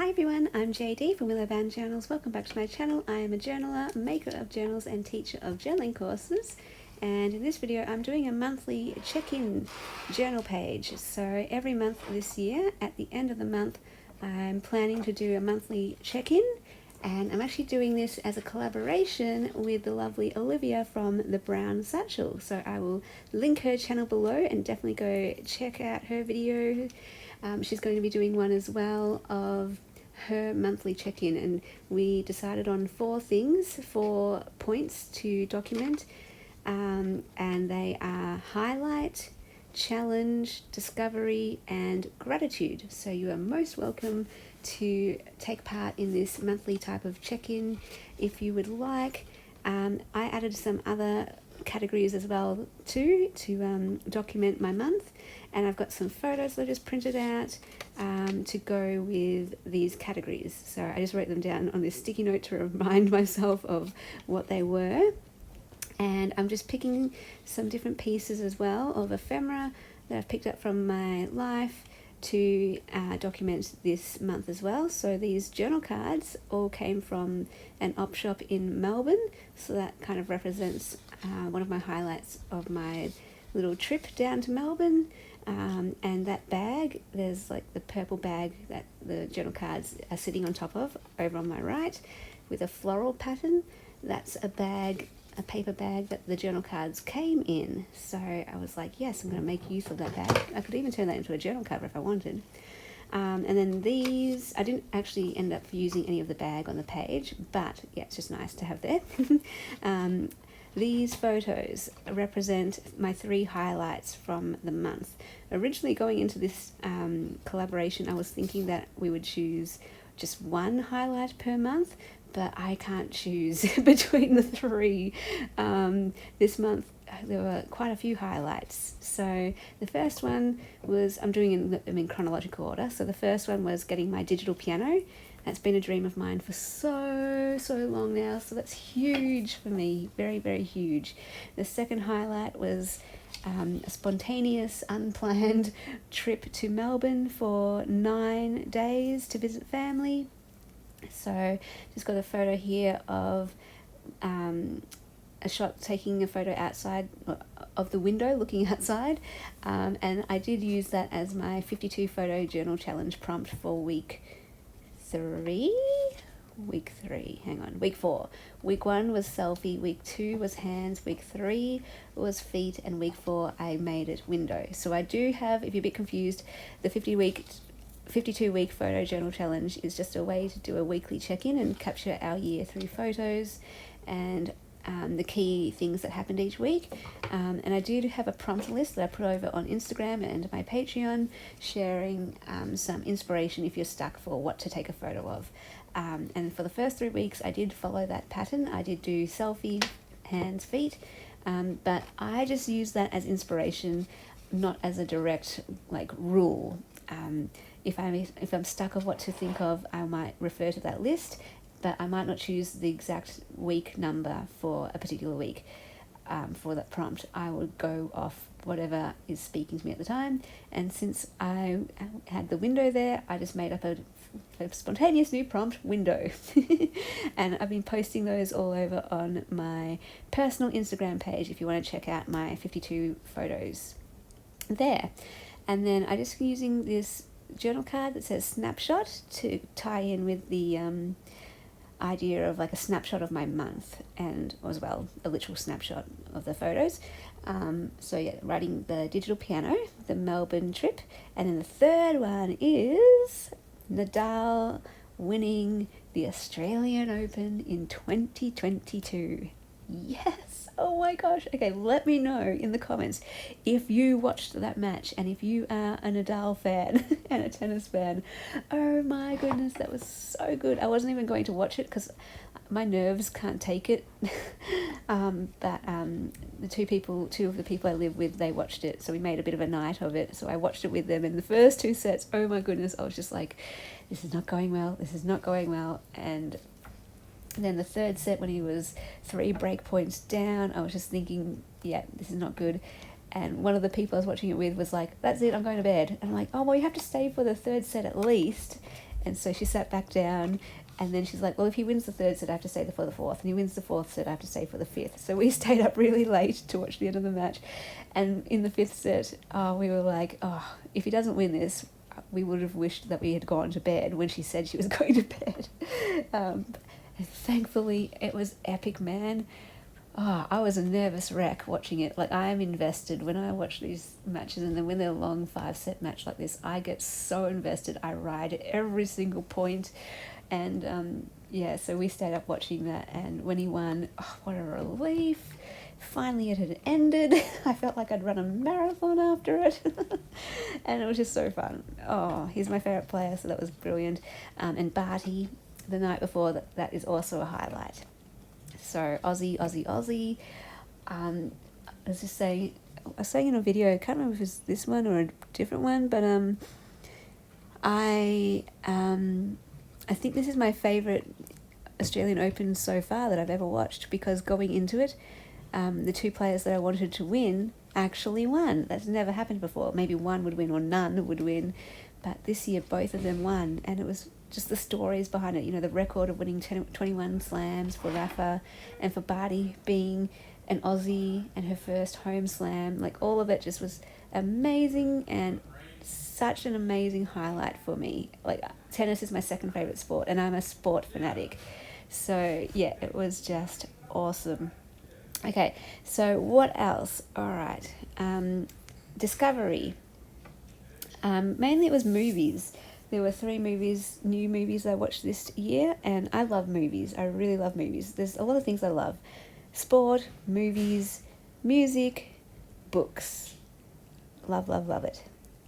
Hi everyone, I'm JD from Willow Journals. Welcome back to my channel. I am a journaler, maker of journals and teacher of journaling courses. And in this video I'm doing a monthly check-in journal page. So every month this year, at the end of the month, I'm planning to do a monthly check-in. And I'm actually doing this as a collaboration with the lovely Olivia from The Brown Satchel. So I will link her channel below and definitely go check out her video. She's going to be doing one as well of her monthly check-in, and we decided on 4 points to document, and they are highlight, challenge, discovery, and gratitude. So you are most welcome to take part in this monthly type of check-in if you would like. I added some other categories as well too to document my month, and I've got some photos that I just printed out to go with these categories. So I just wrote them down on this sticky note to remind myself of what they were. And I'm just picking some different pieces as well of ephemera that I've picked up from my life to document this month as well. So these journal cards all came from an op shop in Melbourne, so that kind of represents one of my highlights of my little trip down to Melbourne. And that bag, there's like the purple bag that the journal cards are sitting on top of over on my right with a floral pattern. That's a paper bag that the journal cards came in. So I was like, yes, I'm going to make use of that bag. I could even turn that into a journal cover if I wanted. And then these, I didn't actually end up using any of the bag on the page, but yeah, it's just nice to have there. These photos represent my 3 highlights from the month. Originally going into this collaboration, I was thinking that we would choose just 1 highlight per month, but I can't choose between the 3. This month there were quite a few highlights. So the first one was, I'm doing them in chronological order. So the first one was getting my digital piano. That's been a dream of mine for so long now, so that's huge for me, very, very huge. The second highlight was a spontaneous, unplanned trip to Melbourne for 9 days to visit family. So just got a photo here of a shot taking a photo outside of the window looking outside, and I did use that as my 52 photo journal challenge prompt for week 4. Week 1 was selfie, week 2 was hands, week 3 was feet, and week 4 I made it window. So I do have, if you're a bit confused, the 52-week photo journal challenge is just a way to do a weekly check-in and capture our year through photos and the key things that happened each week. And I do have a prompt list that I put over on Instagram and my Patreon, sharing some inspiration if you're stuck for what to take a photo of. And for the first 3 weeks, I did follow that pattern. I did do selfie, hands, feet, but I just use that as inspiration, not as a direct rule. If I'm stuck of what to think of, I might refer to that list, but I might not choose the exact week number for a particular week. For that prompt, I would go off whatever is speaking to me at the time. And since I had the window there, I just made up a spontaneous new prompt, window. And I've been posting those all over on my personal Instagram page if you want to check out my 52 photos there. And then I just using this journal card that says snapshot to tie in with the idea of like a snapshot of my month, and as well a literal snapshot of the photos. So yeah, writing the digital piano, the Melbourne trip, and then the third one is Nadal winning the Australian Open in 2022. Yes! Oh my gosh! Okay, let me know in the comments if you watched that match and if you are a Nadal fan and a tennis fan. Oh my goodness, that was so good. I wasn't even going to watch it because my nerves can't take it. But the two of the people I live with, they watched it, so we made a bit of a night of it. So I watched it with them, and the first 2 sets, oh my goodness, I was just like, this is not going well, and then the third set, when he was 3 break points down, I was just thinking, yeah, this is not good. And one of the people I was watching it with was like, that's it, I'm going to bed. And I'm like, oh, well, you have to stay for the third set at least. And so she sat back down, and then she's like, well, if he wins the third set, I have to stay for the fourth. And he wins the fourth set, I have to stay for the fifth. So we stayed up really late to watch the end of the match. And in the fifth set, we were like, if he doesn't win this, we would have wished that we had gone to bed when she said she was going to bed. And thankfully, it was epic, man. I was a nervous wreck watching it. Like, I am invested when I watch these matches, and then when they're a long 5-set match like this, I get so invested. I ride every single point. And so we stayed up watching that, and when he won, what a relief. Finally it had ended. I felt like I'd run a marathon after it. And it was just so fun. He's my favourite player, so that was brilliant. And Barty, the night before, that is also a highlight. So Aussie. I was saying in a video, I can't remember if it was this one or a different one, but I think this is my favourite Australian Open so far that I've ever watched, because going into it, the two players that I wanted to win actually won. That's never happened before. Maybe one would win or none would win, but this year both of them won, and it was just the stories behind it. The record of winning 21 slams for Rafa, and for Barty being an Aussie and her first home slam. Like, all of it just was amazing, and such an amazing highlight for me. Like, tennis is my second favourite sport, and I'm a sport fanatic. So yeah, it was just awesome. Okay, so what else? All right, Discovery. Mainly it was movies. There were 3 new movies I watched this year, and I love movies. I really love movies. There's a lot of things I love. Sport, movies, music, books. Love it.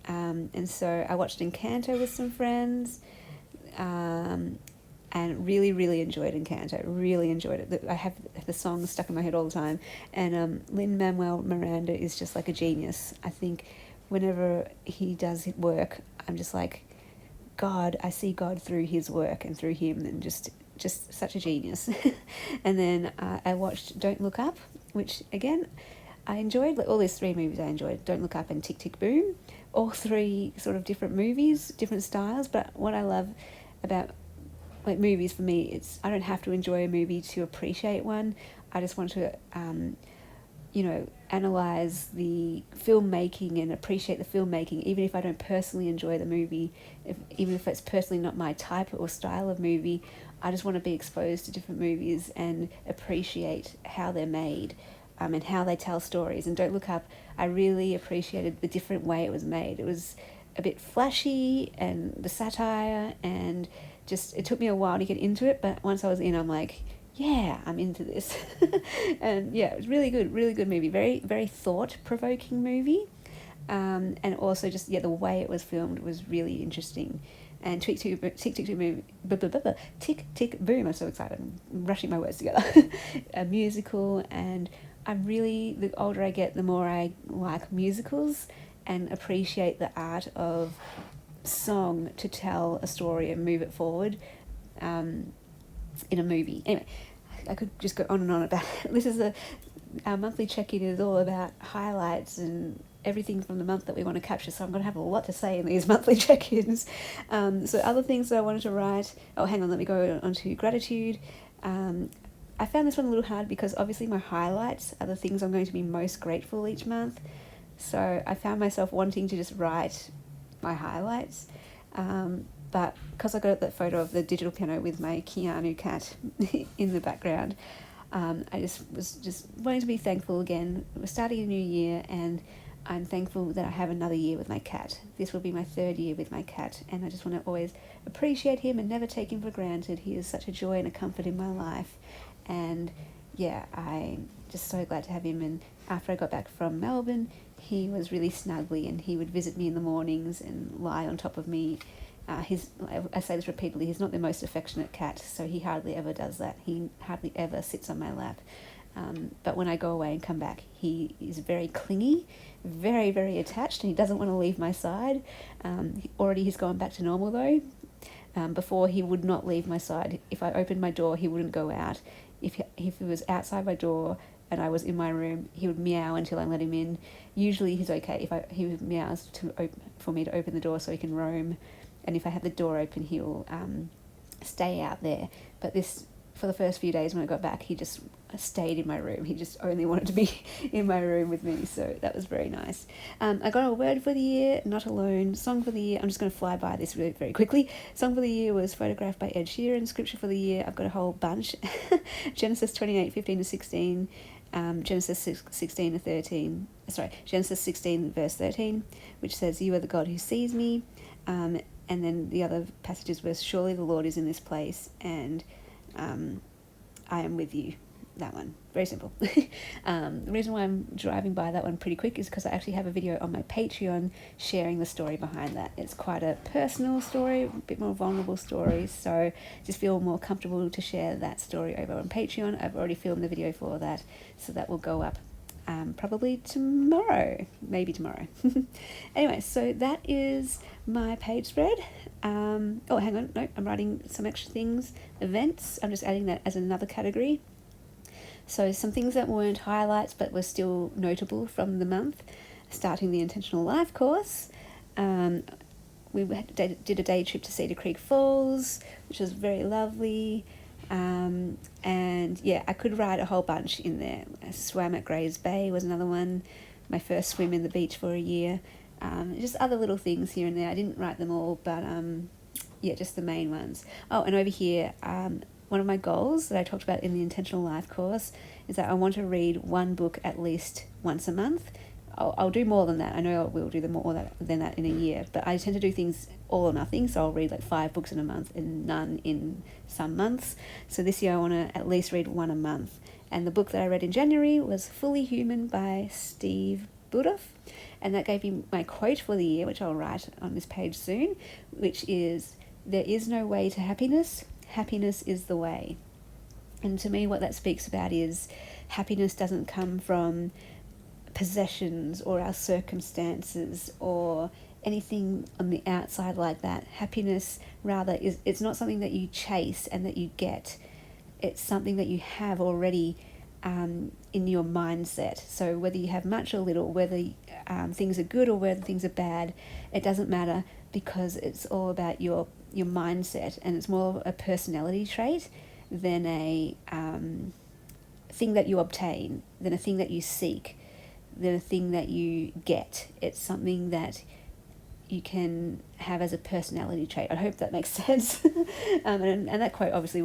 And so I watched Encanto with some friends, and really, really enjoyed Encanto. Really enjoyed it. I have the song stuck in my head all the time. And Lin-Manuel Miranda is just like a genius. I think whenever he does work, I'm just like, God, I see God through his work and through him, and just such a genius. And then I watched Don't Look Up, which, again, I enjoyed. Like, all these 3 movies I enjoyed. Don't Look Up and Tick, Tick, Boom. All 3 sort of different movies, different styles. But what I love about movies, for me, it's, I don't have to enjoy a movie to appreciate one. I just want to analyze the filmmaking and appreciate the filmmaking, even if I don't personally enjoy the movie, even if it's personally not my type or style of movie. I just want to be exposed to different movies and appreciate how they're made, and how they tell stories. And Don't Look Up, I really appreciated the different way it was made. It was a bit flashy, and the satire, and just, it took me a while to get into it, but once I was in, I'm like, yeah, I'm into this. And yeah, it was really good movie. Very, very thought-provoking movie. And also just, the way it was filmed was really interesting. And Tick, Tick, Boom, Tick, Tick, Boom, I'm so excited. I'm rushing my words together. A musical, and the older I get, the more I like musicals and appreciate the art of song to tell a story and move it forward in a movie. Anyway, I could just go on and on about it. This is our monthly check-in is all about highlights and everything from the month that we want to capture, so I'm going to have a lot to say in these monthly check-ins. So other things that I wanted to write, hang on, let me go on to gratitude. I found this one a little hard because obviously my highlights are the things I'm going to be most grateful each month, so I found myself wanting to just write my highlights, but because I got that photo of the digital piano with my Keanu cat in the background, I was wanting to be thankful again. We're starting a new year, and I'm thankful that I have another year with my cat. This will be my 3rd year with my cat, and I just want to always appreciate him and never take him for granted. He is such a joy and a comfort in my life, and I'm just so glad to have him. And after I got back from Melbourne, he was really snuggly, and he would visit me in the mornings and lie on top of me. I say this repeatedly, he's not the most affectionate cat, so he hardly ever does that. He hardly ever sits on my lap. But when I go away and come back, he is very clingy, very, very attached, and he doesn't want to leave my side. He's gone back to normal though. Before, he would not leave my side. If I opened my door, he wouldn't go out. If he was outside my door and I was in my room, he would meow until I let him in. Usually he's okay. He meows for me to open the door so he can roam and if I have the door open, he'll stay out there. But this, for the first few days when I got back, he just stayed in my room. He just only wanted to be in my room with me, so that was very nice. I got a word for the year, Not Alone. Song for the year, I'm just going to fly by this really very quickly. Song for the year was Photographed by Ed Sheeran. Scripture for the year, I've got a whole bunch. Genesis 28:15-16, Genesis 16 Genesis 16 verse 13, which says, "You are the God who sees me." And then the other passages were, "Surely the Lord is in this place, and I am with you." That one, very simple. The reason why I'm driving by that one pretty quick is because I actually have a video on my Patreon sharing the story behind that. It's quite a personal story, a bit more vulnerable story, so just feel more comfortable to share that story over on Patreon. I've already filmed the video for that, so that will go up probably tomorrow, maybe tomorrow. Anyway, so that is my page spread. Oh, hang on, no, I'm writing some extra things. Events, I'm just adding that as another category. So some things that weren't highlights but were still notable from the month. Starting the Intentional Life course. We did a day trip to Cedar Creek Falls, which was very lovely. And yeah, I could write a whole bunch in there. I swam at Grays Bay was another one. My first swim in the beach for a year. Just other little things here and there. I didn't write them all, but yeah, just the main ones. Oh, and over here, one of my goals that I talked about in the Intentional Life course is that I want to read one book at least once a month. I'll do more than that. I know I will do more than that in a year, but I tend to do things all or nothing, so I'll read like 5 books in a month and none in some months. So this year I want to at least read one a month. And the book that I read in January was Fully Human by Steve Budoff, and that gave me my quote for the year, which I'll write on this page soon, which is, "There is no way to happiness. Happiness is the way." And to me, what that speaks about is happiness doesn't come from possessions or our circumstances or anything on the outside like that. Happiness rather is, it's not something that you chase and that you get. It's something that you have already in your mindset. So whether you have much or little, whether things are good or whether things are bad, it doesn't matter, because it's all about your mindset, and it's more a personality trait than a thing that you obtain, than a thing that you seek, than a thing that you get. It's something that you can have as a personality trait. I hope that makes sense. And that quote obviously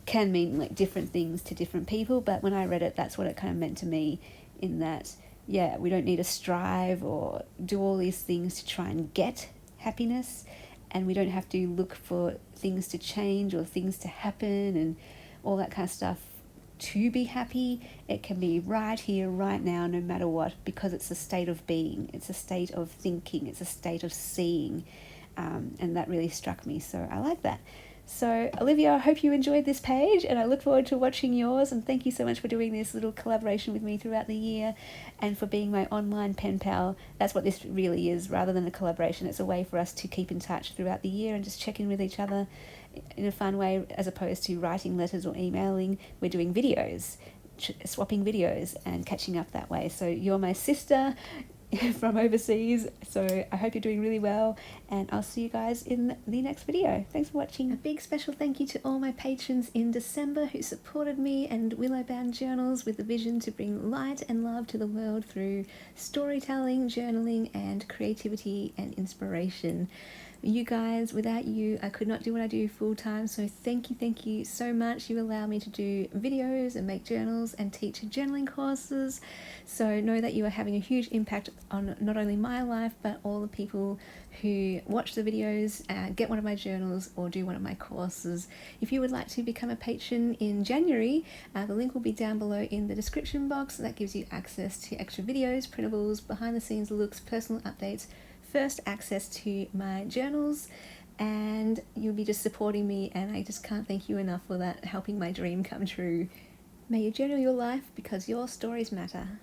can mean like different things to different people, but when I read it, that's what it kind of meant to me, in that, yeah, we don't need to strive or do all these things to try and get happiness, and we don't have to look for things to change or things to happen and all that kind of stuff to be happy. It can be right here, right now, no matter what, because it's a state of being, it's a state of thinking, it's a state of seeing, and that really struck me, so I like that. So Olivia, I hope you enjoyed this page, and I look forward to watching yours, and thank you so much for doing this little collaboration with me throughout the year, and for being my online pen pal. That's what this really is, rather than a collaboration. It's a way for us to keep in touch throughout the year and just check in with each other in a fun way, as opposed to writing letters or emailing. We're doing videos, swapping videos and catching up that way. So you're my sister from overseas, so I hope you're doing really well, and I'll see you guys in the next video. Thanks for watching. A big special thank you to all my patrons in December who supported me and Willow Bound Journals with the vision to bring light and love to the world through storytelling, journaling, and creativity and inspiration. You guys, without you, I could not do what I do full time, so thank you so much. You allow me to do videos and make journals and teach journaling courses, so know that you are having a huge impact on not only my life, but all the people who watch the videos, get one of my journals, or do one of my courses. If you would like to become a patron in January, the link will be down below in the description box. That gives you access to extra videos, printables, behind the scenes looks, personal updates, first access to my journals, and you'll be just supporting me, and I just can't thank you enough for that, helping my dream come true. May you journal your life, because your stories matter.